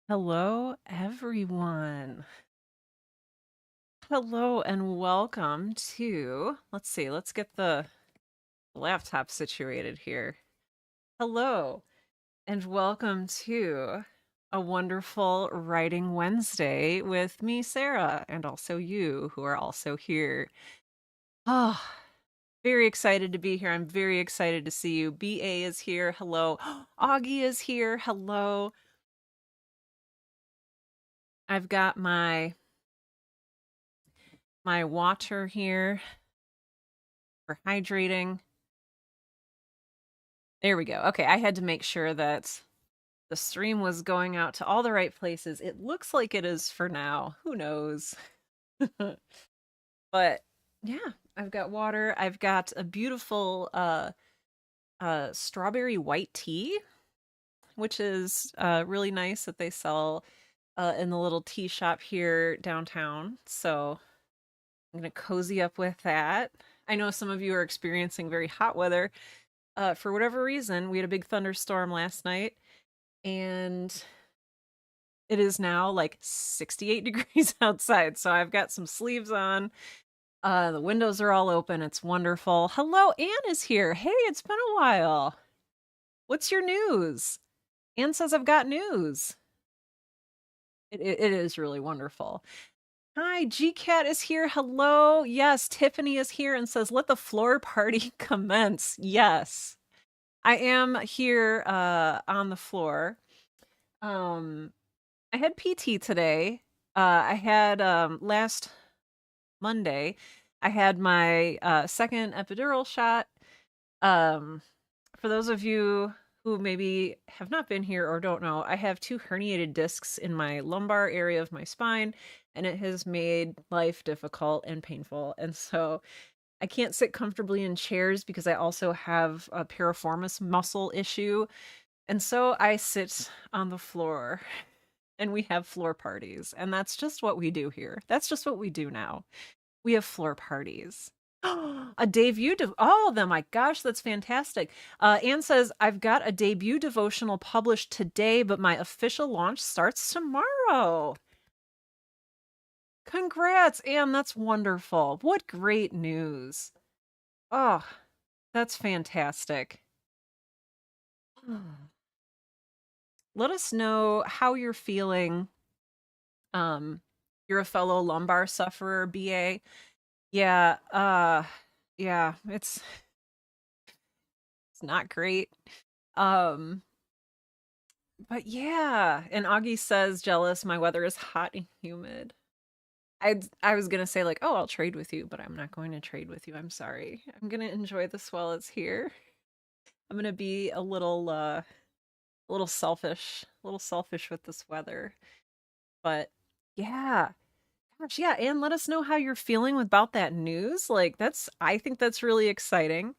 Hello, everyone. Hello, and welcome to, let's see, let's get the laptop situated here. Hello, and welcome to a wonderful Writing Wednesday with me, Sarah, and also you who are also here. Oh, very excited to be here. I'm very excited to see you. BA is here. Hello. Augie is here. Hello. I've got my water here for hydrating. There we go. Okay, I had to make sure that the stream was going out to all the right places. It looks like it is for now. Who knows? But yeah, I've got water. I've got a beautiful strawberry white tea, which is really nice that they sell in the little tea shop here downtown. So I'm gonna cozy up with that. I know some of you are experiencing very hot weather. For whatever reason, we had a big thunderstorm last night, and it is now like 68 degrees outside. So I've got some sleeves on. The windows are all open. It's wonderful. Hello, Anne is here. Hey, it's been a while. What's your news? Anne says I've got news. It is really wonderful. Hi, GCat is here. Hello. Yes, Tiffany is here and says, let the floor party commence. Yes. I am here on the floor. I had PT today. I had last Monday, I had my second epidural shot. Um, for those of you who maybe have not been here or don't know, I have two herniated discs in my lumbar area of my spine, and it has made life difficult and painful. And so I can't sit comfortably in chairs because I also have a piriformis muscle issue. And so I sit on the floor and we have floor parties. And that's just what we do here. That's just what we do now. We have floor parties. A debut oh, then my gosh, that's fantastic. Anne says, I've got a debut devotional published today, but my official launch starts tomorrow. Congrats, Anne. That's wonderful. What great news. Oh, that's fantastic. Let us know how you're feeling. Um, you're a fellow lumbar sufferer, BA. Yeah, yeah, it's not great. Um, but yeah, and Augie says jealous, my weather is hot and humid. I was gonna say like, oh, I'll trade with you, but I'm not going to trade with you. I'm sorry. I'm gonna enjoy this while it's here. I'm gonna be a little selfish with this weather. But yeah. Gosh, yeah, and let us know how you're feeling about that news. Like I think that's really exciting.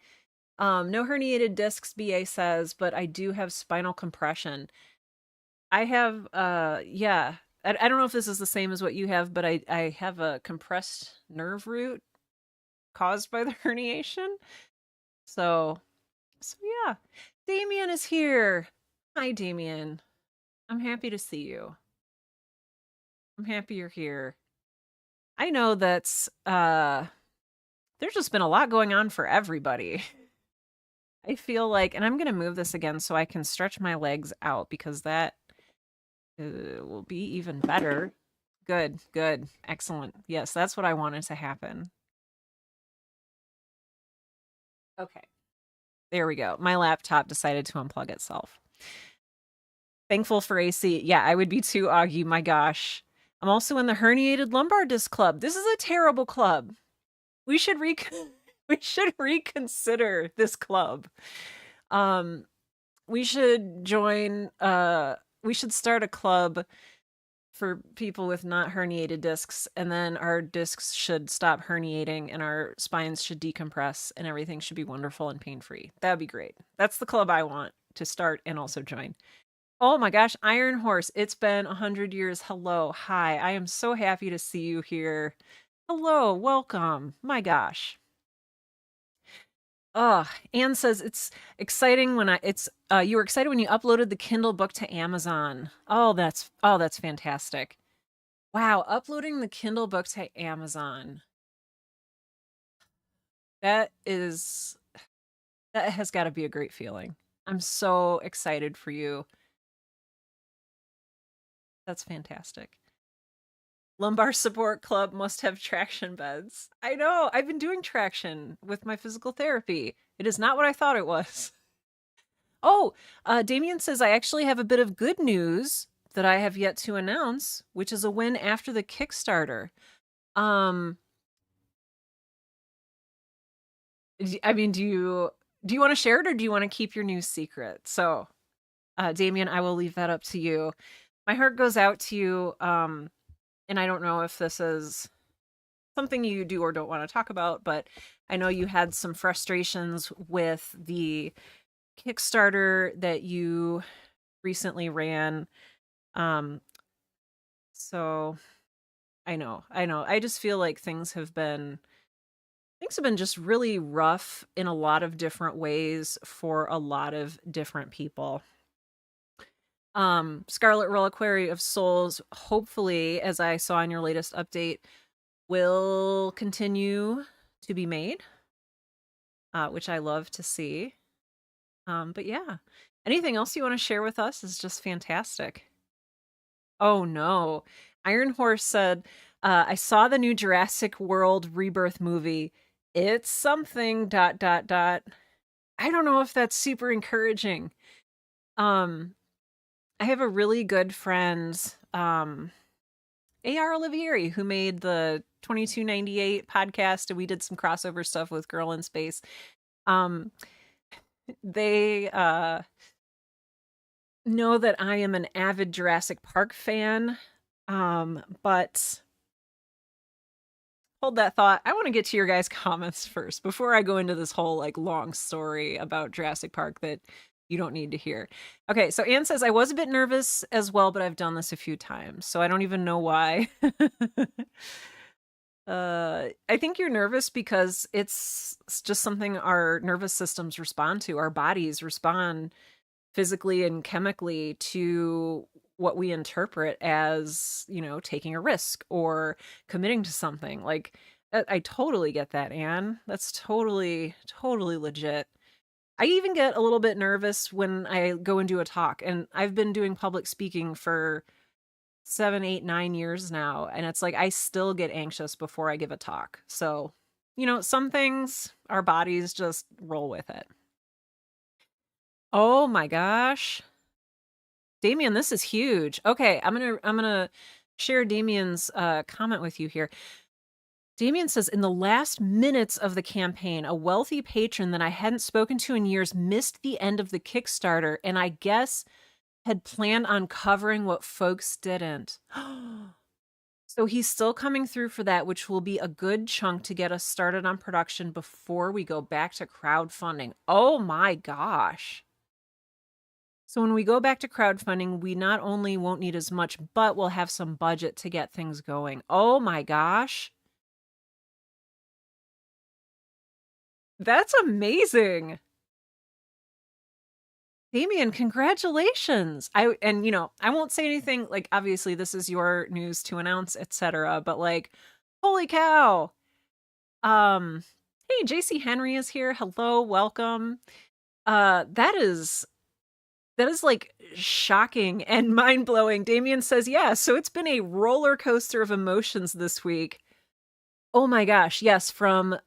No herniated discs, BA says, but I do have spinal compression. I have yeah. I don't know if this is the same as what you have, but I have a compressed nerve root caused by the herniation. So so yeah. Damien is here. Hi Damien. I'm happy to see you. I'm happy you're here. I know that's there's just been a lot going on for everybody. I feel like, and I'm going to move this again so I can stretch my legs out because that will be even better. Good, good, excellent. Yes, that's what I wanted to happen. Okay, there we go. My laptop decided to unplug itself. Thankful for AC. Yeah, I would be too, Augie. My gosh. I'm also in the herniated lumbar disc club. This is a terrible club. We should we should reconsider this club. Um, we should join we should start a club for people with not herniated discs, and then our discs should stop herniating and our spines should decompress and everything should be wonderful and pain-free. That'd be great. That's the club I want to start and also join. Oh my gosh, Iron Horse, it's been 100 years. Hello. Hi. I am so happy to see you here. Hello, welcome. My gosh. Oh, Anne says it's exciting when it's you were excited when you uploaded the Kindle book to Amazon. Oh, that's fantastic. Wow, uploading the Kindle book to Amazon. That is that has got to be a great feeling. I'm so excited for you. That's fantastic. Lumbar Support Club must have traction beds. I know. I've been doing traction with my physical therapy. It is not what I thought it was. Oh, Damien says I actually have a bit of good news that I have yet to announce, which is a win after the Kickstarter. Um, I mean, do you want to share it or do you want to keep your news secret? So, Damien, I will leave that up to you. My heart goes out to you. And I don't know if this is something you do or don't want to talk about, but I know you had some frustrations with the Kickstarter that you recently ran. Um, so I know. I just feel like things have been just really rough in a lot of different ways for a lot of different people. Scarlet Reliquary of Souls, hopefully, as I saw in your latest update, will continue to be made, which I love to see. But yeah, anything else you want to share with us is just fantastic. Oh no. Iron Horse said, I saw the new Jurassic World Rebirth movie. It's something dot dot dot. I don't know if that's super encouraging. Um, I have a really good friend, AR Olivieri, who made the 2298 podcast, and we did some crossover stuff with Girl in Space. Um, they know that I am an avid Jurassic Park fan. But hold that thought. I want to get to your guys' comments first before I go into this whole like long story about Jurassic Park that you don't need to hear. Okay, so Anne says I was a bit nervous as well, but I've done this a few times, so I don't even know why. I think you're nervous because it's just something our nervous systems respond to. Our bodies respond physically and chemically to what we interpret as, taking a risk or committing to something. Like, I totally get that, Anne. That's totally, totally legit. I even get a little bit nervous when I go and do a talk, and I've been doing public speaking for 7, 8, 9 years now, and it's like I still get anxious before I give a talk. So, some things our bodies just roll with it. Oh my gosh. Damien, this is huge. Okay, I'm gonna share Damien's comment with you here. Damien says, in the last minutes of the campaign, a wealthy patron that I hadn't spoken to in years missed the end of the Kickstarter, and I guess had planned on covering what folks didn't. So he's still coming through for that, which will be a good chunk to get us started on production before we go back to crowdfunding. Oh my gosh. So when we go back to crowdfunding, we not only won't need as much, but we'll have some budget to get things going. Oh my gosh. That's amazing. Damien, congratulations. I won't say anything like obviously this is your news to announce, etc., but like holy cow. Um hey, JC Henry is here. Hello, welcome. That is like shocking and mind-blowing. Damien says, "Yeah, so it's been a roller coaster of emotions this week." Oh my gosh, yes, from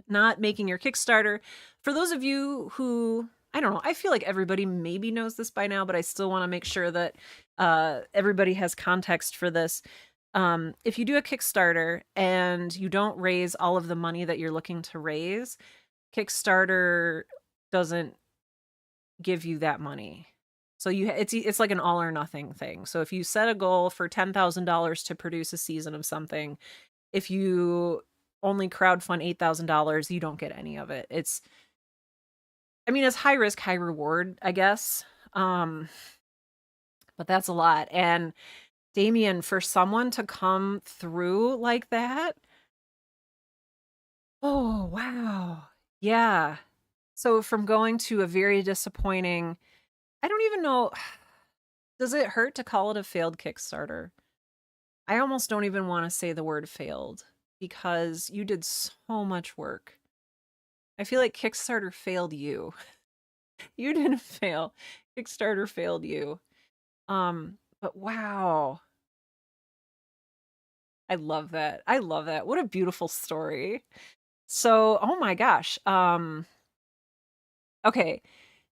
not making your Kickstarter. For those of you who, I don't know, I feel like everybody maybe knows this by now, but I still want to make sure that everybody has context for this. If you do a Kickstarter and you don't raise all of the money that you're looking to raise, Kickstarter doesn't give you that money. So it's like an all or nothing thing. So if you set a goal for $10,000 to produce a season of something, if you only crowdfund $8,000, you don't get any of it. It's high risk, high reward, I guess. But that's a lot. And Damien, for someone to come through like that, oh wow. Yeah. So from going to a very disappointing, I don't even know, does it hurt to call it a failed Kickstarter? I almost don't even want to say the word failed because you did so much work. I feel like Kickstarter failed you. You didn't fail. Kickstarter failed you. But wow. I love that. I love that. What a beautiful story. So, oh my gosh. Okay.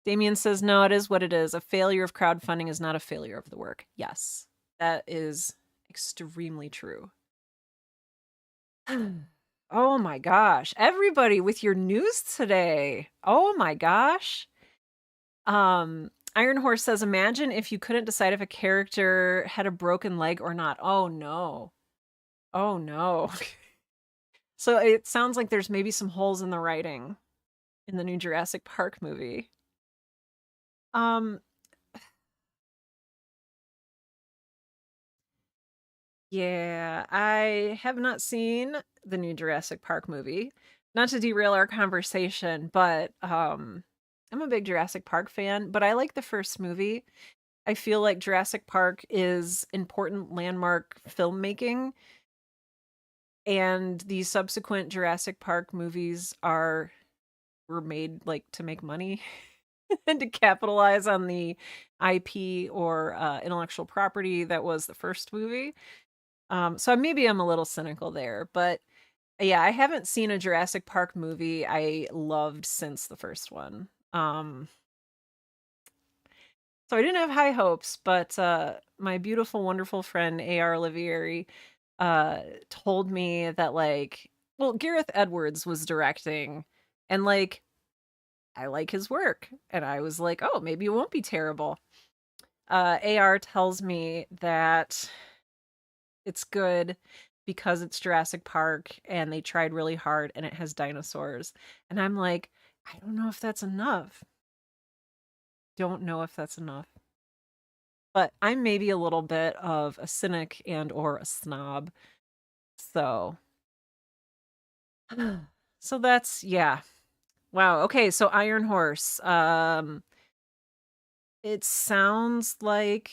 Damien says, no, it is what it is. A failure of crowdfunding is not a failure of the work. Yes, that is extremely true. Oh my gosh. Everybody with your news today. Oh my gosh. Iron Horse says, imagine if you couldn't decide if a character had a broken leg or not. Oh no. Oh no. So it sounds like there's maybe some holes in the writing in the new Jurassic Park movie. Um, yeah, I have not seen the new Jurassic Park movie. Not to derail our conversation, but I'm a big Jurassic Park fan, but I like the first movie. I feel like Jurassic Park is important landmark filmmaking, and the subsequent Jurassic Park movies were made like to make money and to capitalize on the IP or intellectual property that was the first movie. So maybe I'm a little cynical there, but yeah, I haven't seen a Jurassic Park movie I loved since the first one. So I didn't have high hopes, but my beautiful, wonderful friend A.R. Olivieri told me that like, well, Gareth Edwards was directing, and like I like his work, and I was like, oh, maybe it won't be terrible. AR tells me that it's good because it's Jurassic Park and they tried really hard and it has dinosaurs. And I'm like, I don't know if that's enough. Don't know if that's enough. But I'm maybe a little bit of a cynic and or a snob. So so that's yeah. Wow. Okay, so Iron Horse. It sounds like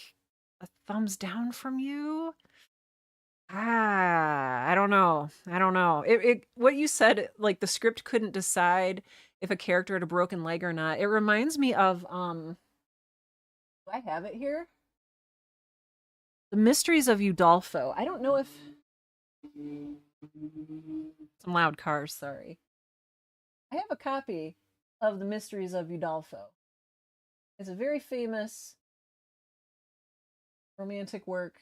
a thumbs down from you. I don't know. I don't know. It what you said, like the script couldn't decide if a character had a broken leg or not. It reminds me of do I have it here? The Mysteries of Udolpho. I don't know if some loud cars, sorry. I have a copy of The Mysteries of Udolpho. It's a very famous romantic work.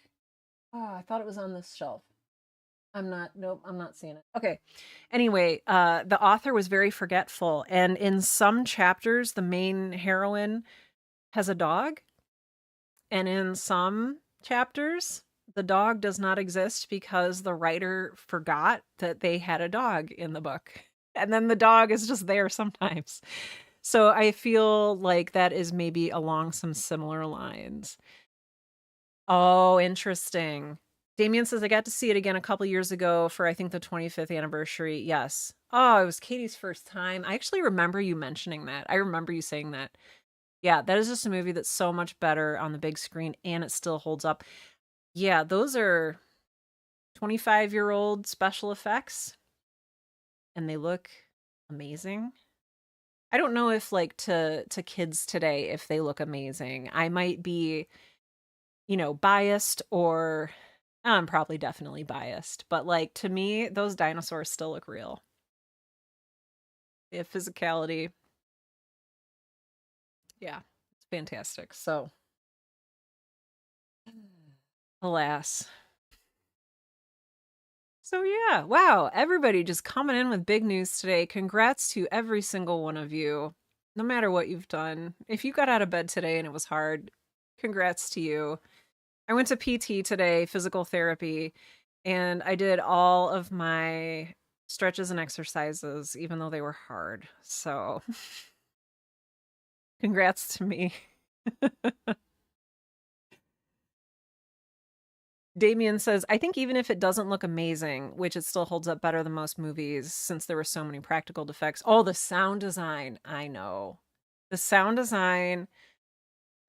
Oh, I thought it was on this shelf. Nope, I'm not seeing it. Okay. Anyway, the author was very forgetful, and in some chapters, the main heroine has a dog, and in some chapters, the dog does not exist because the writer forgot that they had a dog in the book. And then the dog is just there sometimes. So I feel like that is maybe along some similar lines. Oh, interesting. Damien says I got to see it again a couple years ago for I think the 25th anniversary. Yes. Oh, it was Katie's first time. I actually remember you mentioning that. I remember you saying that. Yeah, that is just a movie that's so much better on the big screen and it still holds up. Yeah, those are 25-year-old special effects and they look amazing. I don't know if like to kids today if they look amazing. I might be, biased or I'm probably definitely biased, but like to me, those dinosaurs still look real. They have physicality. Yeah, it's fantastic. So, alas. So, yeah, wow, everybody just coming in with big news today. Congrats to every single one of you, no matter what you've done. If you got out of bed today and it was hard, congrats to you. I went to PT today, physical therapy, and I did all of my stretches and exercises, even though they were hard. So, congrats to me. Damien says, I think even if it doesn't look amazing, which it still holds up better than most movies since there were so many practical defects. Oh, the sound design. I know. The sound design,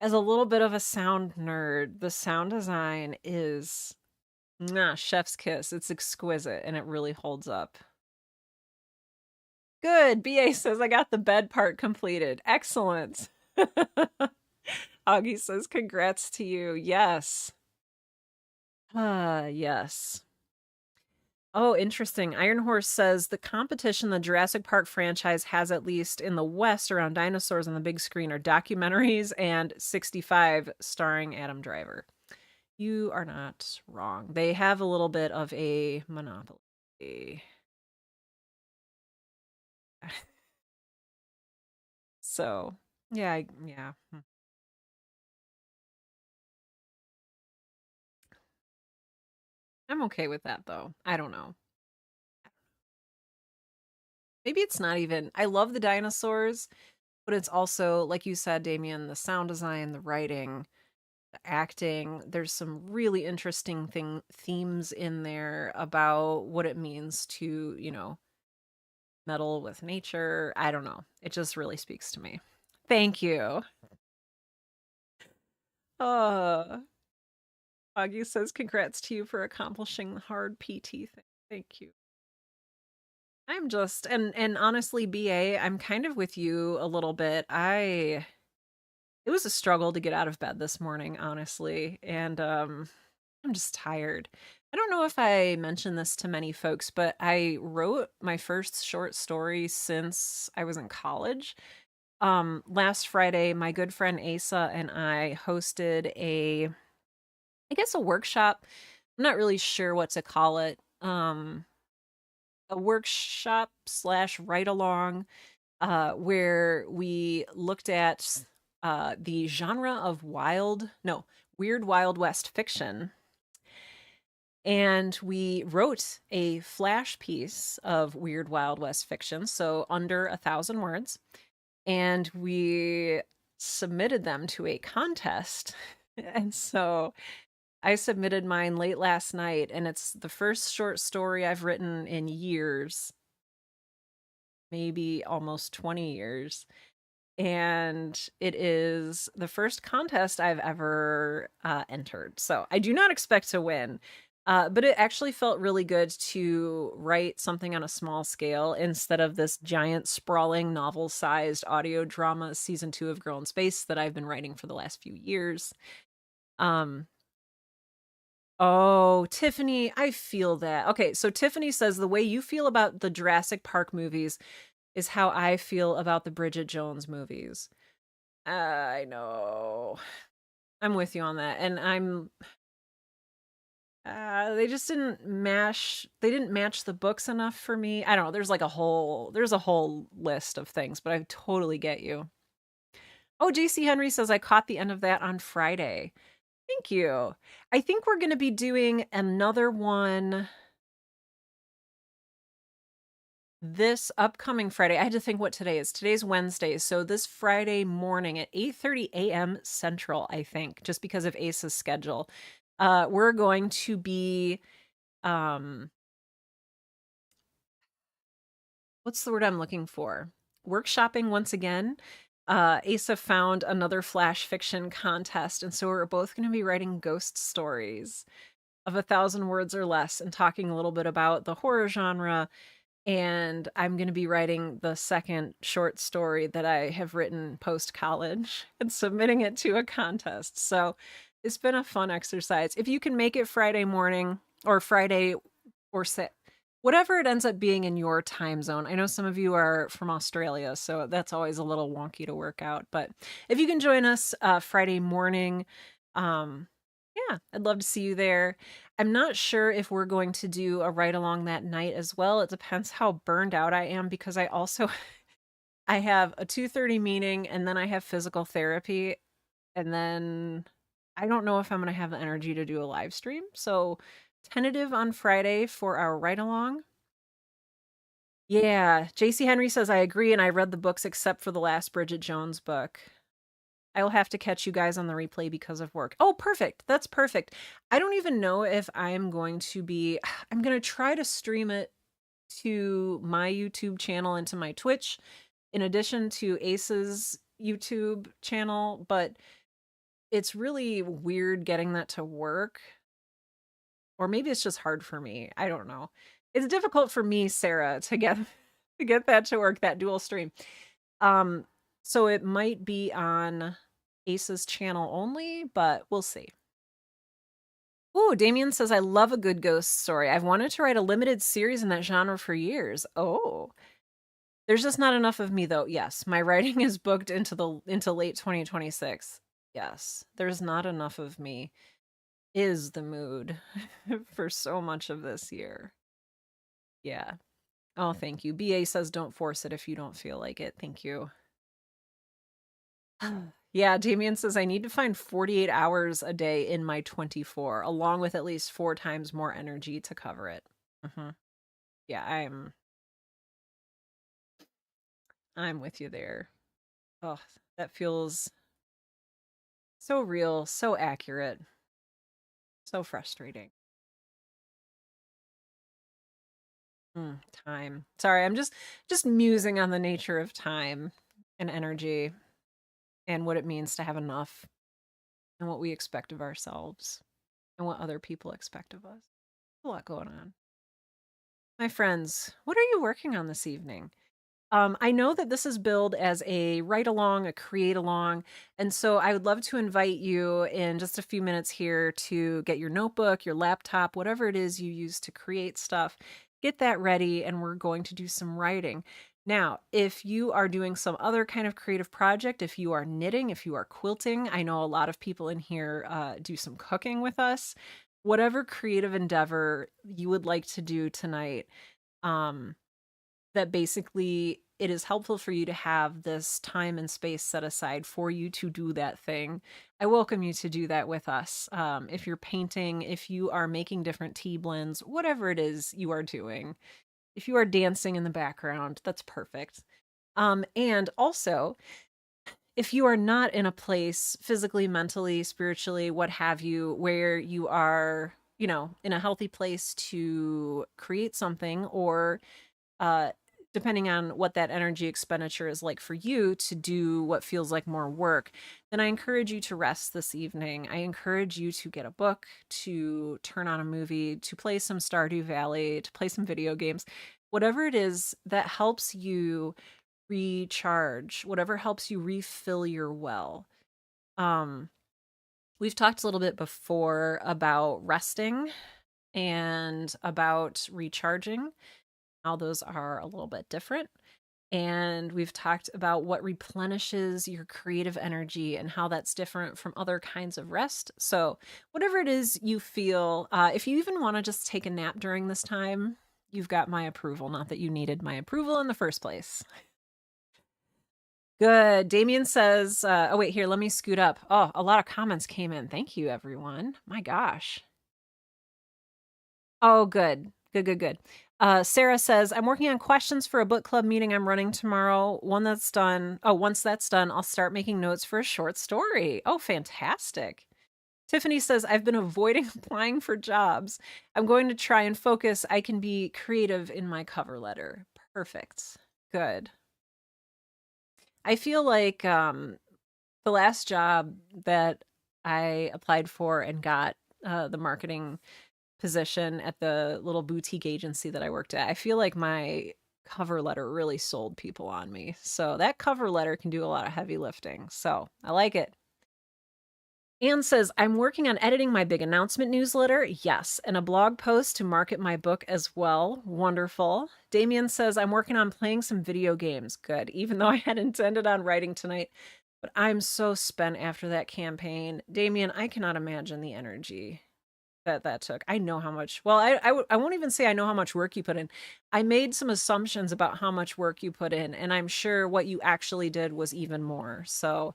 as a little bit of a sound nerd, the sound design is chef's kiss. It's exquisite and it really holds up. Good. BA says, I got the bed part completed. Excellent. Augie says, congrats to you. Yes. Yes. Oh, interesting. Iron Horse says the competition the Jurassic Park franchise has, at least in the West, around dinosaurs on the big screen are documentaries and 65 starring Adam Driver. You are not wrong. They have a little bit of a monopoly. So, yeah, yeah. I'm okay with that though. I don't know. Maybe it's not even. I love the dinosaurs, but it's also, like you said, Damien, the sound design, the writing, the acting. There's some really interesting themes in there about what it means to, meddle with nature. I don't know. It just really speaks to me. Thank you. Uh Augie says congrats to you for accomplishing the hard PT thing. Thank you. I'm just and honestly, BA, I'm kind of with you a little bit. It was a struggle to get out of bed this morning, honestly, and I'm just tired. I don't know if I mentioned this to many folks, but I wrote my first short story since I was in college. Last Friday, my good friend Asa and I hosted I guess a workshop. I'm not really sure what to call it. A workshop slash write along, where we looked at the genre of weird Wild West fiction. And we wrote a flash piece of weird Wild West fiction, so under 1,000 words, and we submitted them to a contest. And so I submitted mine late last night, and it's the first short story I've written in years, maybe almost 20 years. And it is the first contest I've ever entered. So I do not expect to win. But it actually felt really good to write something on a small scale instead of this giant, sprawling, novel sized audio drama season 2 of Girl in Space that I've been writing for the last few years. Um, Oh, Tiffany, I feel that. Okay, so Tiffany says the way you feel about the Jurassic Park movies is how I feel about the Bridget Jones movies. I know. I'm with you on that. And they just didn't match the books enough for me. I don't know. There's a whole list of things, but I totally get you. Oh, JC Henry says I caught the end of that on Friday. Thank you. I think we're going to be doing another one this upcoming Friday. I had to think what today is. Today's Wednesday. So this Friday morning at 8:30 a.m. Central, I think, just because of Asa's schedule. We're going to be what's the word I'm looking for? Workshopping once again. Asa found another flash fiction contest, and so we're both going to be writing ghost stories of 1,000 words or less and talking a little bit about the horror genre. And I'm going to be writing the second short story that I have written post college and submitting it to a contest. So it's been a fun exercise. If you can make it Friday morning or Friday or whatever it ends up being in your time zone. I know some of you are from Australia, so that's always a little wonky to work out. But if you can join us Friday morning, yeah, I'd love to see you there. I'm not sure if we're going to do a ride along that night as well. It depends how burned out I am because I also I have a 2:30 meeting and then I have physical therapy and then I don't know if I'm going to have the energy to do a live stream. So tentative on Friday for our ride along. Yeah, JC Henry says I agree and I read the books except for the last Bridget Jones book. I'll have to catch you guys on the replay because of work. Oh, perfect. That's perfect. I don't even know if I'm going to be, I'm going to try to stream it to my YouTube channel and to my Twitch in addition to Ace's YouTube channel, but it's really weird getting that to work. Or maybe it's just hard for me. I don't know. It's difficult for me, Sarah, to get that to work, that dual stream. So it might be on Ace's channel only, but we'll see. Ooh, Damien says, I love a good ghost story. I've wanted to write a limited series in that genre for years. Oh. There's just not enough of me though. Yes, my writing is booked into late 2026. Yes, there's not enough of me is the mood for so much of this year. Yeah. Oh, thank you. BA says don't force it if you don't feel like it. Thank you. Yeah, Damien says I need to find 48 hours a day in my 24, along with at least 4 times more energy to cover it. Yeah, I'm with you there. Oh, that feels so real, so accurate, so frustrating. Time. Sorry, I'm just musing on the nature of time and energy and what it means to have enough and what we expect of ourselves and what other people expect of us. A lot going on. My friends, what are you working on this evening? I know that this is billed as a write along, a create along, and so I would love to invite you in just a few minutes here to get your notebook, your laptop, whatever it is you use to create stuff, get that ready, and we're going to do some writing. Now, if you are doing some other kind of creative project, if you are knitting, if you are quilting, I know a lot of people in here do some cooking with us. Whatever creative endeavor you would like to do tonight, that basically it is helpful for you to have this time and space set aside for you to do that thing. I welcome you to do that with us. If you're painting, if you are making different tea blends, whatever it is you are doing, if you are dancing in the background, that's perfect. And also, if you are not in a place physically, mentally, spiritually, what have you, where you are, in a healthy place to create something or depending on what that energy expenditure is like for you to do what feels like more work, then I encourage you to rest this evening. I encourage you to get a book, to turn on a movie, to play some Stardew Valley, to play some video games, whatever it is that helps you recharge, whatever helps you refill your well. We've talked a little bit before about resting and about recharging, how those are a little bit different. And we've talked about what replenishes your creative energy and how that's different from other kinds of rest. So, whatever it is you feel, if you even want to just take a nap during this time, you've got my approval. Not that you needed my approval in the first place. Good. Damien says, oh, wait, here, let me scoot up. Oh, a lot of comments came in. Thank you, everyone. My gosh. Oh, good. Good. Sarah says, I'm working on questions for a book club meeting I'm running tomorrow. Once that's done, I'll start making notes for a short story. Oh, fantastic. Tiffany says, I've been avoiding applying for jobs. I'm going to try and focus. I can be creative in my cover letter. Perfect. Good. I feel like the last job that I applied for and got the marketing position at the little boutique agency that I worked at, I feel like my cover letter really sold people on me. So that cover letter can do a lot of heavy lifting. So I like it. Anne says, I'm working on editing my big announcement newsletter. Yes. And a blog post to market my book as well. Wonderful. Damien says, I'm working on playing some video games. Good. Even though I had intended on writing tonight, but I'm so spent after that campaign. Damien, I cannot imagine the energy that took. I know how much, well, I won't even say I know how much work you put in. I made some assumptions about how much work you put in, and I'm sure what you actually did was even more. So,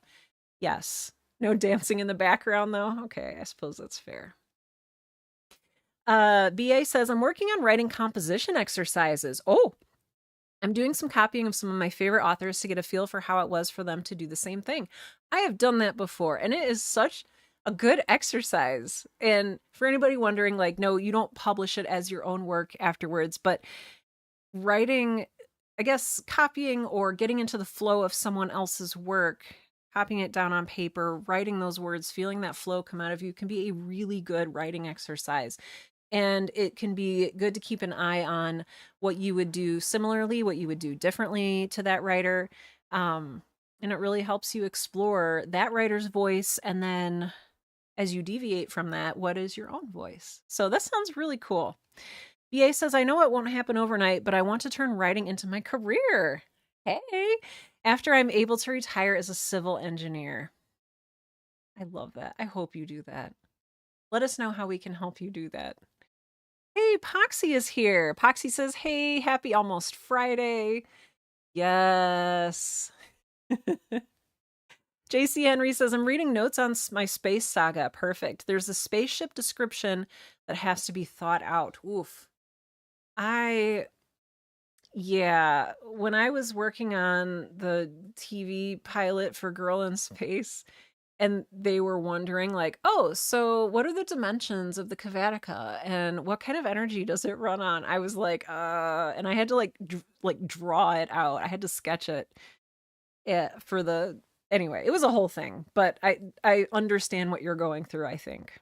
yes. No dancing in the background, though? Okay, I suppose that's fair. BA says, I'm working on writing composition exercises. Oh, I'm doing some copying of some of my favorite authors to get a feel for how it was for them to do the same thing. I have done that before, and it is such a good exercise. And for anybody wondering, like, no, you don't publish it as your own work afterwards, but writing, I guess, copying or getting into the flow of someone else's work, copying it down on paper, writing those words, feeling that flow come out of you can be a really good writing exercise. And it can be good to keep an eye on what you would do similarly, what you would do differently to that writer. And it really helps you explore that writer's voice. And then as you deviate from that, what is your own voice? So that sounds really cool. BA says, I know it won't happen overnight, but I want to turn writing into my career. Hey, after I'm able to retire as a civil engineer. I love that. I hope you do that. Let us know how we can help you do that. Hey, Poxy is here. Poxy says, hey, happy almost Friday. Yes. JC Henry says, I'm reading notes on my space saga. Perfect. There's a spaceship description that has to be thought out. Oof. Yeah, when I was working on the TV pilot for Girl in Space, and they were wondering, like, oh, so what are the dimensions of the Cavatica and what kind of energy does it run on? I was like, and I had to like draw it out. I had to sketch it for the anyway, it was a whole thing, but I understand what you're going through, I think.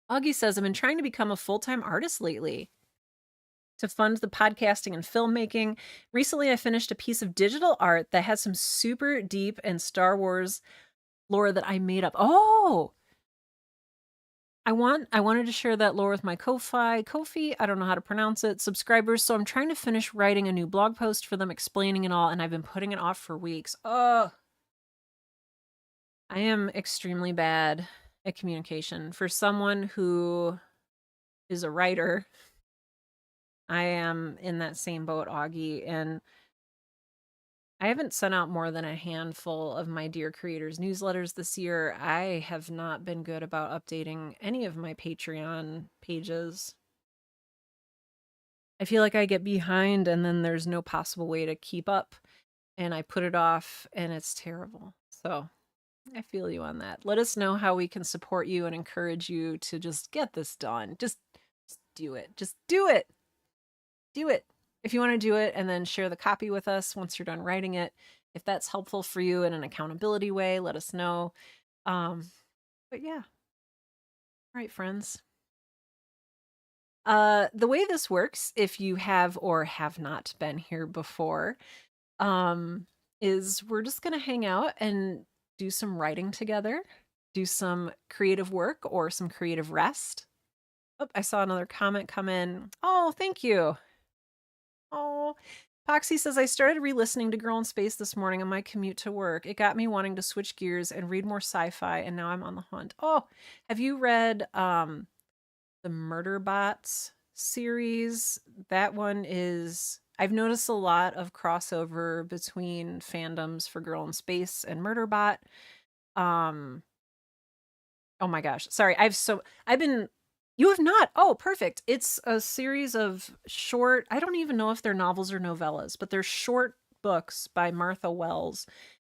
Augie says, I've been trying to become a full-time artist lately to fund the podcasting and filmmaking. Recently, I finished a piece of digital art that has some super deep and Star Wars lore that I made up. Oh, I wanted to share that lore with my Ko-fi, I don't know how to pronounce it, subscribers. So I'm trying to finish writing a new blog post for them explaining it all, and I've been putting it off for weeks. Oh, I am extremely bad at communication. For someone who is a writer, I am in that same boat, Augie, and I haven't sent out more than a handful of my Dear Creators newsletters this year. I have not been good about updating any of my Patreon pages. I feel like I get behind and then there's no possible way to keep up, and I put it off and it's terrible. So I feel you on that. Let us know how we can support you and encourage you to just get this done. Just do it. Just do it. Do it. If you want to do it and then share the copy with us once you're done writing it, if that's helpful for you in an accountability way, let us know. But yeah. All right, friends. The way this works, if you have or have not been here before, is we're just gonna hang out and do some writing together, do some creative work or some creative rest. Oh, I saw another comment come in. Oh, thank you. Oh, Poxy says, I started re-listening to Girl in Space this morning on my commute to work. It got me wanting to switch gears and read more sci-fi, and now I'm on the hunt. Oh, have you read the Murderbots series? That one is... I've noticed a lot of crossover between fandoms for Girl in Space and Murderbot. Oh my gosh. Sorry, I've been... You have not? Oh, perfect. It's a series of short, I don't even know if they're novels or novellas, but they're short books by Martha Wells.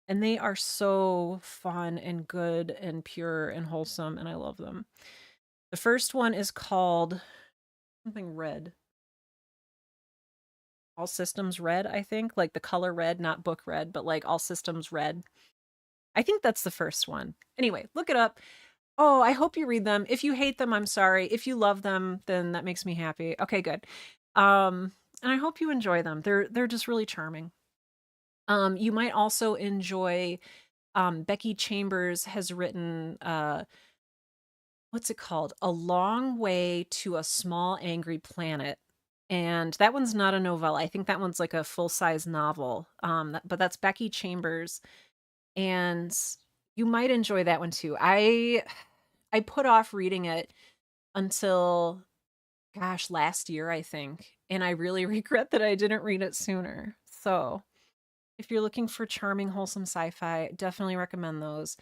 And they are so fun and good and pure and wholesome, and I love them. The first one is called something red. All Systems Red, I think. Like the color red, not book red, but like All Systems Red. I think that's the first one. Anyway, look it up. Oh, I hope you read them. If you hate them, I'm sorry. If you love them, then that makes me happy. Okay, good. And I hope you enjoy them. They're just really charming. You might also enjoy Becky Chambers has written what's it called? A Long Way to a Small Angry Planet. And that one's not a novella. I think that one's like a full-size novel. But that's Becky Chambers. And you might enjoy that one too. I put off reading it until, gosh, last year, I think. And I really regret that I didn't read it sooner. So if you're looking for charming, wholesome sci-fi, definitely recommend those.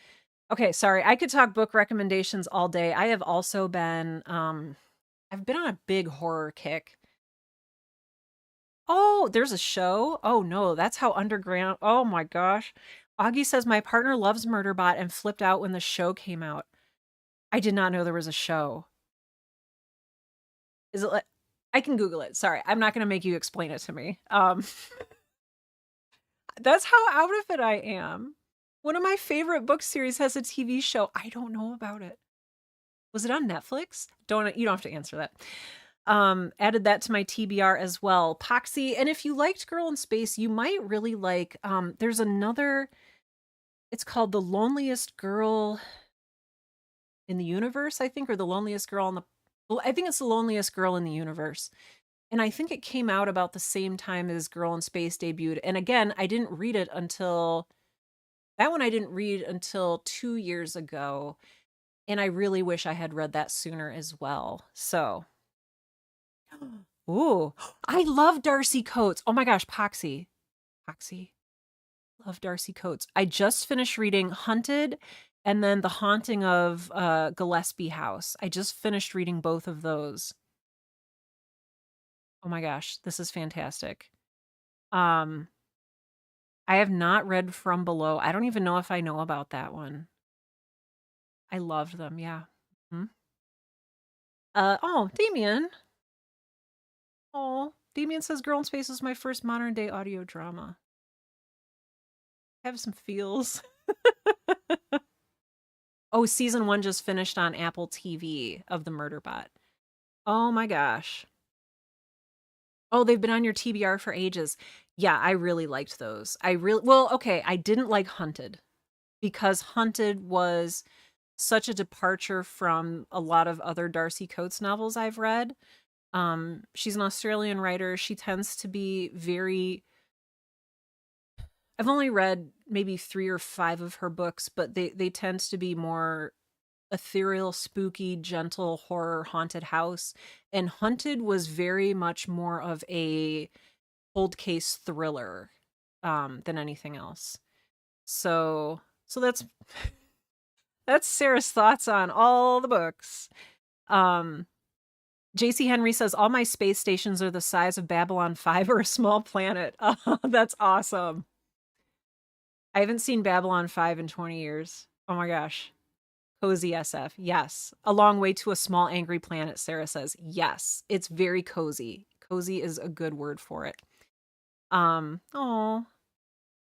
Okay, sorry. I could talk book recommendations all day. I have also been, I've been on a big horror kick. Oh, there's a show? Oh no, that's how underground. Oh my gosh. Augie says my partner loves Murderbot and flipped out when the show came out. I did not know there was a show. Is it like I can Google it. Sorry, I'm not going to make you explain it to me. That's how out of it I am. One of my favorite book series has a TV show. I don't know about it. Was it on Netflix? You don't have to answer that. Added that to my TBR as well. Poxy, and if you liked Girl in Space, you might really like there's another, it's called The Loneliest Girl in the Universe, I think, or The Loneliest Girl in the I think it's The Loneliest Girl in the Universe. And I think it came out about the same time as Girl in Space debuted. And again, I didn't read it until that one I didn't read until 2 years ago. And I really wish I had read that sooner as well. So, ooh, I love Darcy Coates. Oh my gosh, Poxy. Poxy. Love Darcy Coates. I just finished reading Hunted and then The Haunting of Gillespie House. I just finished reading both of those. Oh my gosh, this is fantastic. I have not read From Below. I don't even know if I know about that one. I loved them, yeah. Hmm. Oh, Damien. Oh, Damien says Girl in Space is my first modern day audio drama. I have some feels. Oh, season 1 just finished on Apple TV of the Murderbot. Oh my gosh. Oh, they've been on your TBR for ages. Yeah, I really liked those. Well, okay, I didn't like Hunted because Hunted was such a departure from a lot of other Darcy Coates novels I've read. She's an Australian writer. She tends to be very, I've only read maybe 3 or 5 of her books, but they tend to be more ethereal, spooky, gentle horror haunted house. And Hunted was very much more of a cold case thriller than anything else. So that's Sarah's thoughts on all the books. JC Henry says all my space stations are the size of Babylon 5 or a small planet. Oh, that's awesome. I haven't seen Babylon 5 in 20 years. Oh my gosh. Cozy SF. Yes. A long way to a small angry planet, Sarah says. Yes. It's very cozy. Cozy is a good word for it. Oh.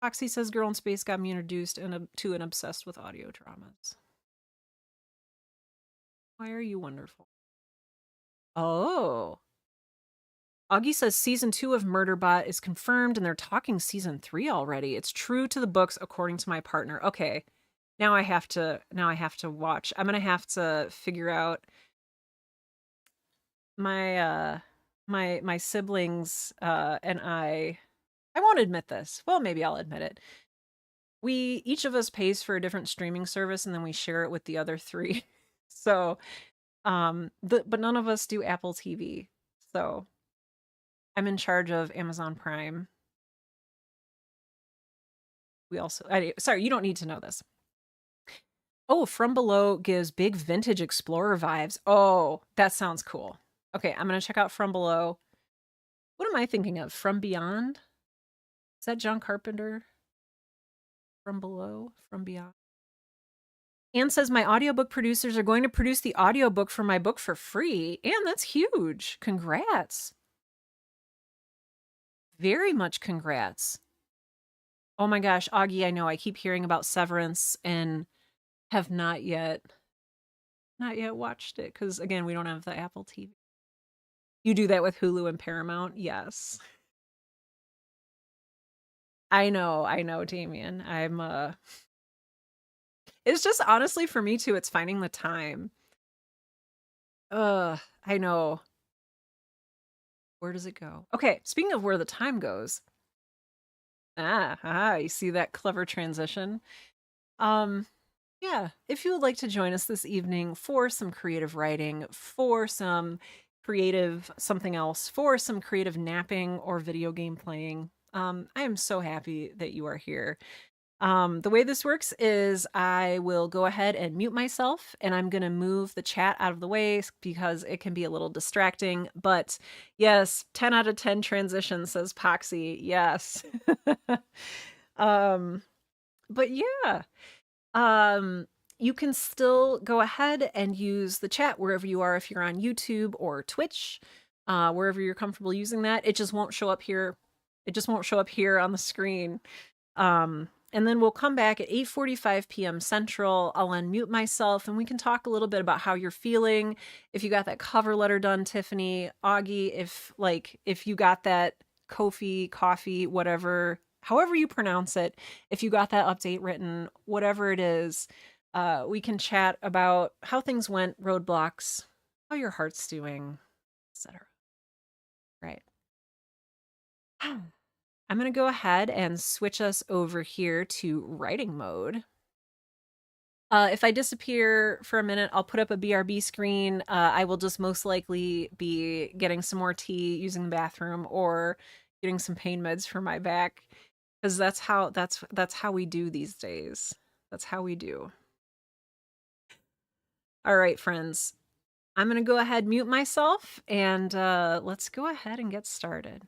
Foxy says Girl in Space got me introduced to and obsessed with audio dramas. Why are you wonderful? Oh. Augie says season 2 of Murderbot is confirmed and they're talking season 3 already. It's true to the books according to my partner. Okay. Now I have to watch. I'm going to have to figure out my siblings and I won't admit this. Well, maybe I'll admit it. We each of us pays for a different streaming service and then we share it with the other 3. So, but none of us do Apple TV. So, I'm in charge of Amazon Prime. We also sorry, you don't need to know this. Oh, From Below gives big vintage explorer vibes. Oh, that sounds cool. Okay, I'm going to check out From Below. What am I thinking of? From Beyond? Is that John Carpenter? From Below? From Beyond? Anne says my audiobook producers are going to produce the audiobook for my book for free. Anne, that's huge. Congrats. Very much congrats. Oh my gosh, Augie, I know I keep hearing about Severance and have not yet watched it because again, we don't have the Apple TV. You do that with Hulu and Paramount? Yes. I know, Damien. It's just honestly for me too, it's finding the time. I know. Where does it go? Okay, speaking of where the time goes. You see that clever transition? Yeah, if you would like to join us this evening for some creative writing, for some creative something else, for some creative napping or video game playing, I am so happy that you are here. The way this works is I will go ahead and mute myself, and I'm gonna move the chat out of the way because it can be a little distracting. But yes, 10 out of 10 transition, says Poxy. Yes. um, but yeah, um, you can still go ahead and use the chat wherever you are if you're on YouTube or Twitch, wherever you're comfortable using that. It just won't show up here. It just won't show up here on the screen. And then we'll come back at 8:45 p.m. Central. I'll unmute myself and we can talk a little bit about how you're feeling. If you got that cover letter done, Tiffany, Augie, if you got that coffee, whatever, however you pronounce it, if you got that update written, whatever it is, we can chat about how things went, roadblocks, how your heart's doing, etc. Right. I'm going to go ahead and switch us over here to writing mode. If I disappear for a minute, I'll put up a BRB screen. I will just most likely be getting some more tea, using the bathroom, or getting some pain meds for my back, because that's how we do these days. That's how we do. All right, friends. I'm going to go ahead, mute myself, and let's go ahead and get started.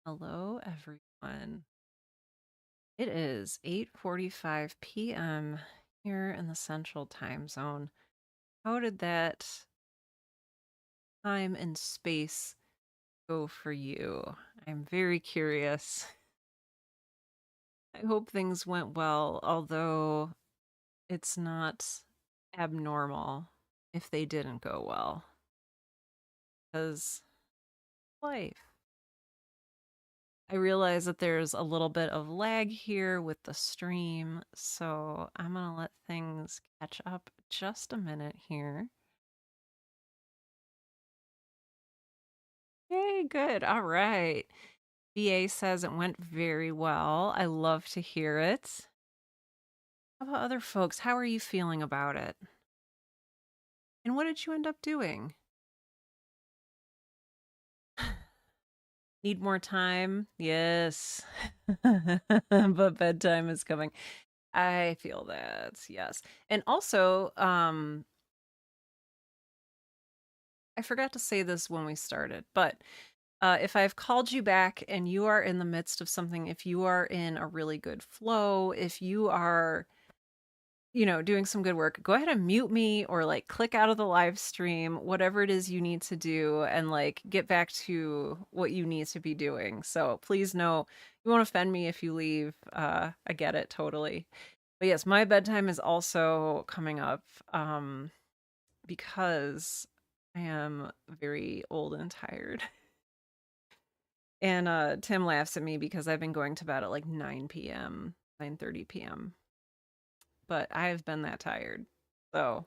Hello, everyone. It is 8:45 p.m. here in the Central Time Zone. How did that time and space go for you? I'm very curious. I hope things went well, although it's not abnormal if they didn't go well, because life. I realize that there's a little bit of lag here with the stream, so I'm gonna let things catch up just a minute here. Yay, good. All right. BA says it went very well. I love to hear it. How about other folks? How are you feeling about it? And what did you end up doing? Need more time? Yes. But bedtime is coming. I feel that. Yes. And also, I forgot to say this when we started, but if I've called you back and you are in the midst of something, if you are in a really good flow, if you are, doing some good work, go ahead and mute me or like click out of the live stream, whatever it is you need to do, and like get back to what you need to be doing. So please know you won't offend me if you leave. I get it totally. But yes, my bedtime is also coming up because I am very old and tired. And Tim laughs at me because I've been going to bed at like 9 p.m., 9:30 p.m. But I've been that tired. So,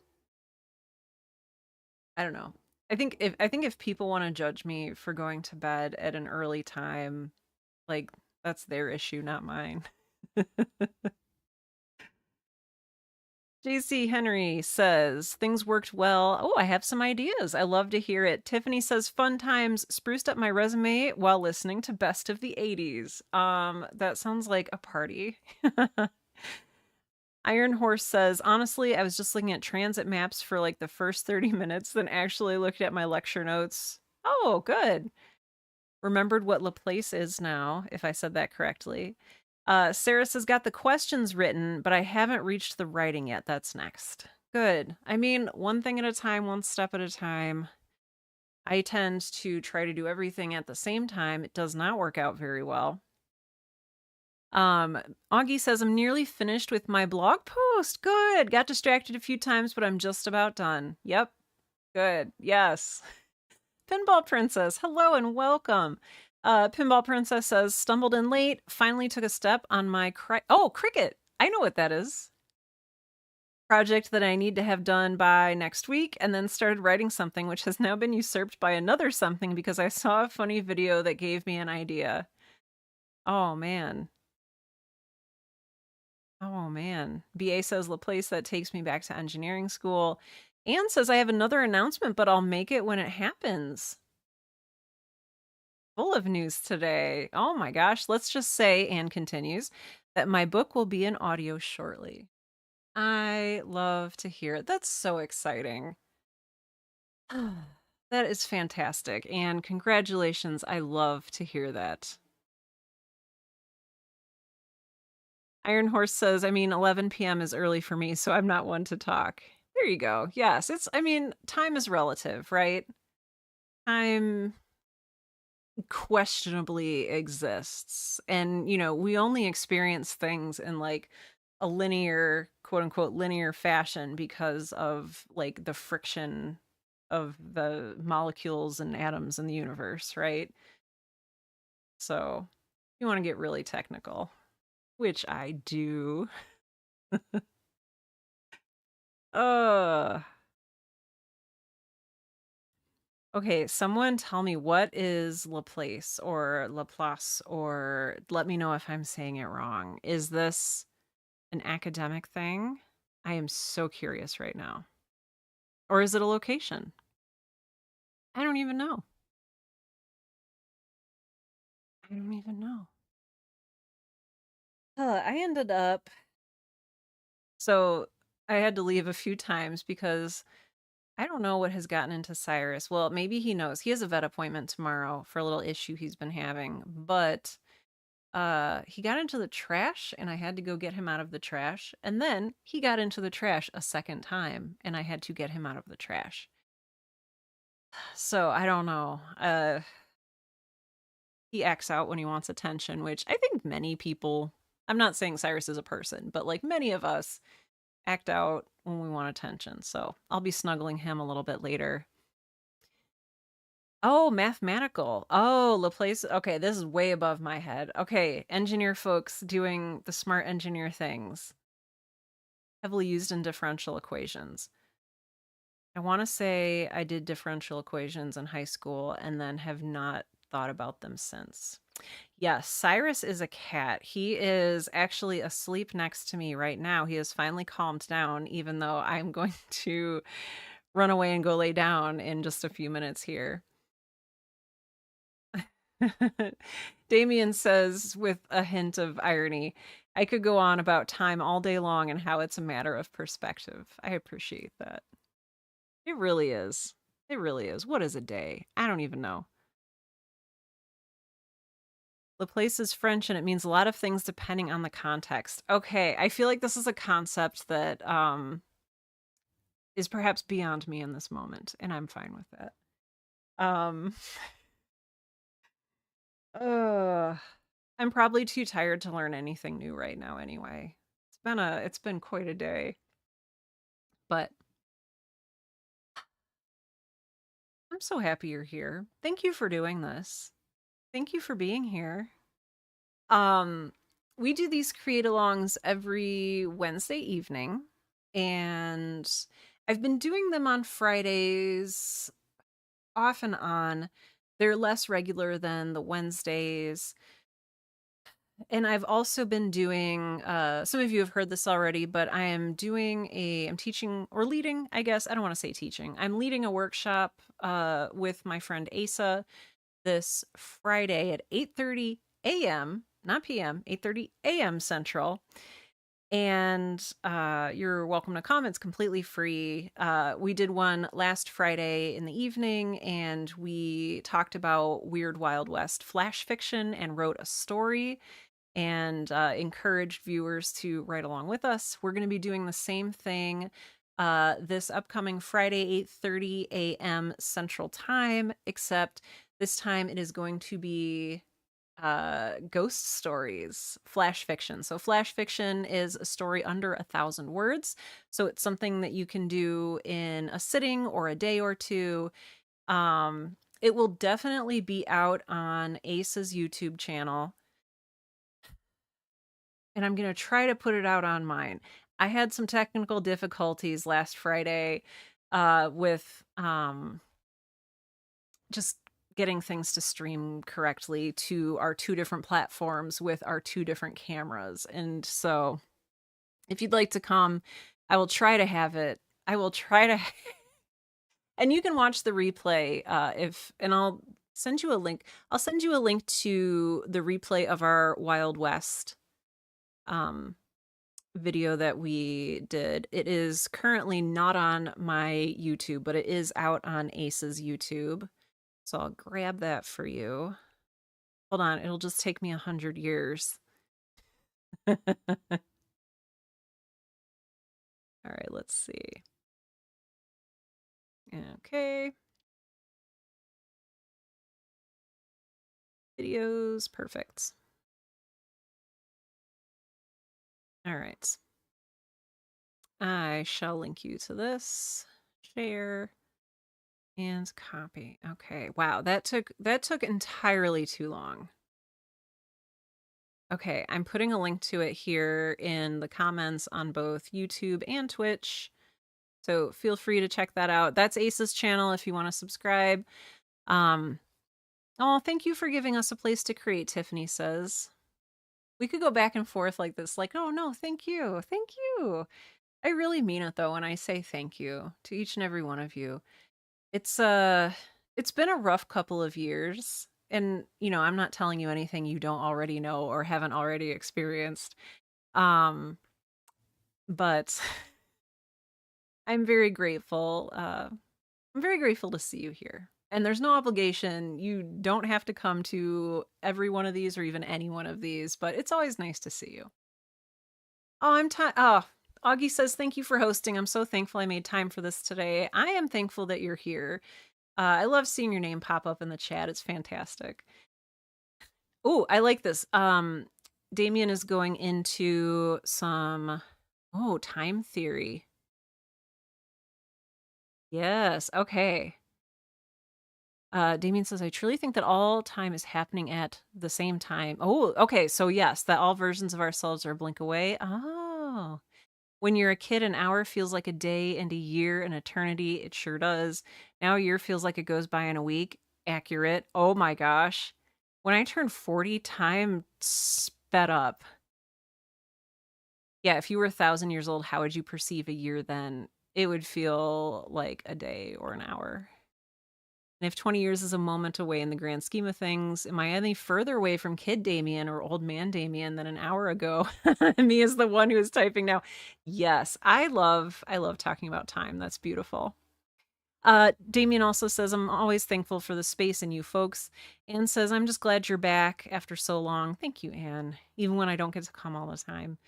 I don't know. I think if people want to judge me for going to bed at an early time, like that's their issue, not mine. JC Henry says things worked well. Oh, I have some ideas. I love to hear it. Tiffany says fun times, spruced up my resume while listening to Best of the 80s. That sounds like a party. Iron Horse says, honestly, I was just looking at transit maps for like the first 30 minutes, then actually looked at my lecture notes. Oh, good. Remembered what Laplace is now, if I said that correctly. Sarah says, got the questions written, but I haven't reached the writing yet. That's next. Good. I mean, one thing at a time, one step at a time. I tend to try to do everything at the same time. It does not work out very well. Augie says, I'm nearly finished with my blog post. Good. Got distracted a few times, but I'm just about done. Yep. Good. Yes. Pinball Princess, hello and welcome. Pinball Princess says, stumbled in late, finally took a step on my Cricket. I know what that is. Project that I need to have done by next week, and then started writing something which has now been usurped by another something because I saw a funny video that gave me an idea. Oh man. Oh man. BA says Laplace, that takes me back to engineering school. Anne says I have another announcement, but I'll make it when it happens. Full of news today. Oh my gosh. Let's just say, Anne continues, that my book will be in audio shortly. I love to hear it. That's so exciting. That is fantastic. And congratulations. I love to hear that. Iron Horse says, I mean, 11 p.m. is early for me, so I'm not one to talk. There you go. Yes, time is relative, right? Time questionably exists. And, we only experience things in like a linear, quote unquote, linear fashion because of like the friction of the molecules and atoms in the universe, right? So, you want to get really technical, which I do. uh Okay, someone tell me what is Laplace or Laplace, or let me know if I'm saying it wrong. Is this an academic thing? I am so curious right now. Or is it a location? I don't even know. I don't even know. I ended up. So I had to leave a few times because I don't know what has gotten into Cyrus. Well, maybe he knows. He has a vet appointment tomorrow for a little issue he's been having, but he got into the trash and I had to go get him out of the trash. And then he got into the trash a second time and I had to get him out of the trash. So, I don't know. He acts out when he wants attention, which I think many people, I'm not saying Cyrus is a person, but like many of us act out when we want attention. So I'll be snuggling him a little bit later. Oh, mathematical. Oh, Laplace. Okay, this is way above my head. Okay, engineer folks doing the smart engineer things, heavily used in differential equations. I want to say I did differential equations in high school and then have not thought about them since. Yes, Cyrus is a cat. He is actually asleep next to me right now. He has finally calmed down, even though I'm going to run away and go lay down in just a few minutes here. Damien says, with a hint of irony, I could go on about time all day long and how it's a matter of perspective. I appreciate that. It really is. It really is. What is a day? I don't even know. Laplace is French and it means a lot of things depending on the context. Okay, I feel like this is a concept that is perhaps beyond me in this moment, and I'm fine with that. Um uh, I'm probably too tired to learn anything new right now anyway. It's been quite a day. But I'm so happy you're here. Thank you for doing this. Thank you for being here. Um, we do these create alongs every Wednesday evening, and I've been doing them on Fridays off and on. They're less regular than the Wednesdays. And I've also been doing, some of you have heard this already, but I'm teaching or leading, I guess. I don't want to say teaching. I'm leading a workshop with my friend Asa this Friday at 8:30 a.m., not p.m., 8:30 a.m. Central. And you're welcome to come. It's completely free. We did one last Friday in the evening, and we talked about Weird Wild West flash fiction and wrote a story and encouraged viewers to write along with us. We're going to be doing the same thing this upcoming Friday, 8:30 a.m. Central Time, except this time it is going to be ghost stories, flash fiction. So flash fiction is a story under 1,000 words. So it's something that you can do in a sitting or a day or two. It will definitely be out on Ace's YouTube channel, and I'm going to try to put it out on mine. I had some technical difficulties last Friday with just getting things to stream correctly to our two different platforms with our two different cameras. And so if you'd like to come, I will try to have it. I will try to and you can watch the replay and I'll send you a link. I'll send you a link to the replay of our Wild West video that we did. It is currently not on my YouTube, but it is out on Ace's YouTube. So I'll grab that for you. Hold on, it'll just take me 100 years. All right, let's see. Okay. Videos, perfect. All right. I shall link you to this. Share and copy. Okay. Wow, that took entirely too long. Okay, I'm putting a link to it here in the comments on both YouTube and Twitch. So feel free to check that out. That's Ace's channel if you want to subscribe. Oh, thank you for giving us a place to create, Tiffany says. We could go back and forth like this, like, oh no, thank you. Thank you. I really mean it though when I say thank you to each and every one of you. It's been a rough couple of years. And, I'm not telling you anything you don't already know or haven't already experienced. But I'm very grateful I'm very grateful to see you here. And there's no obligation. You don't have to come to every one of these or even any one of these, but it's always nice to see you. Oh, Augie says, thank you for hosting. I'm so thankful I made time for this today. I am thankful that you're here. I love seeing your name pop up in the chat. It's fantastic. Oh, I like this. Damien is going into some time theory. Yes, okay. Damien says, I truly think that all time is happening at the same time. Oh, okay. So, yes, that all versions of ourselves are a blink away. Oh. When you're a kid, an hour feels like a day, and a year an eternity. It sure does. Now a year feels like it goes by in a week. Accurate. Oh my gosh. When I turned 40, time sped up. Yeah, if you were 1,000 years old, how would you perceive a year then? It would feel like a day or an hour. And if 20 years is a moment away in the grand scheme of things, am I any further away from kid Damien or old man Damien than an hour ago? Me is the one who is typing now. Yes, I love talking about time. That's beautiful. Damien also says, I'm always thankful for the space and you folks. Anne says, I'm just glad you're back after so long. Thank you, Anne. Even when I don't get to come all the time.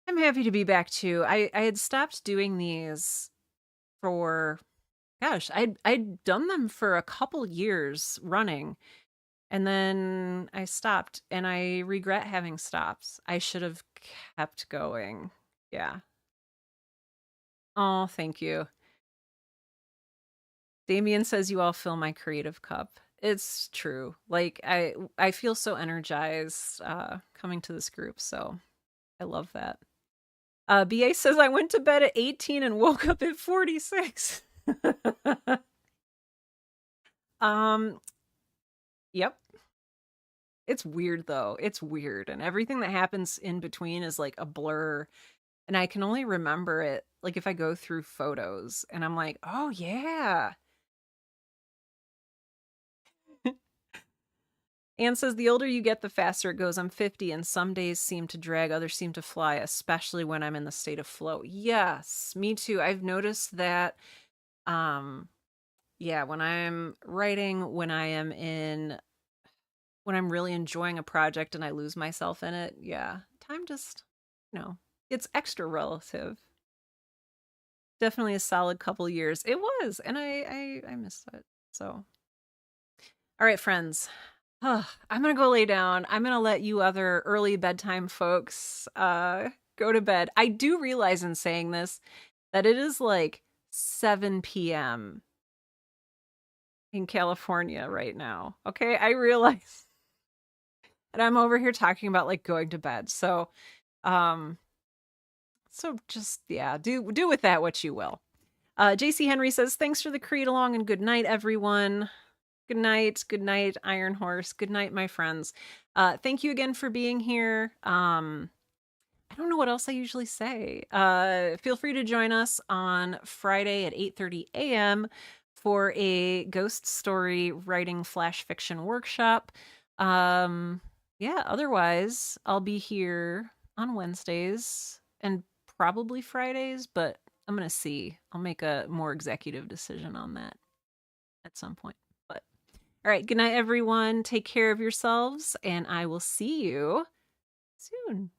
I'm happy to be back too. I had stopped doing these for gosh, I'd done them for a couple years running, and then I stopped, and I regret having stopped. I should have kept going. Yeah. Oh, thank you. Damien says you all fill my creative cup. It's true. Like I feel so energized coming to this group, so I love that. BA says I went to bed at 18 and woke up at 46. um Yep. It's weird though. It's weird. And everything that happens in between is like a blur. And I can only remember it like if I go through photos and I'm like, oh yeah. Anne says the older you get, the faster it goes. I'm 50 and some days seem to drag, others seem to fly, especially when I'm in the state of flow. Yes, me too. I've noticed that yeah, when I'm writing, when I'm really enjoying a project and I lose myself in it, yeah, time just, it's extra relative. Definitely a solid couple years. It was, and I missed it. So, all right, friends. I'm gonna go lay down. I'm gonna let you other early bedtime folks go to bed. I do realize in saying this that it is like 7 p.m. in California right now. Okay, I realize. And I'm over here talking about like going to bed. So just yeah, do with that what you will. JC Henry says, thanks for the creed along and good night, everyone. Good night, Iron Horse. Good night, my friends. Thank you again for being here. I don't know what else I usually say. Feel free to join us on Friday at 8:30 a.m. for a ghost story writing flash fiction workshop. Yeah, otherwise, I'll be here on Wednesdays and probably Fridays, but I'm going to see. I'll make a more executive decision on that at some point. But all right, good night, everyone. Take care of yourselves, and I will see you soon.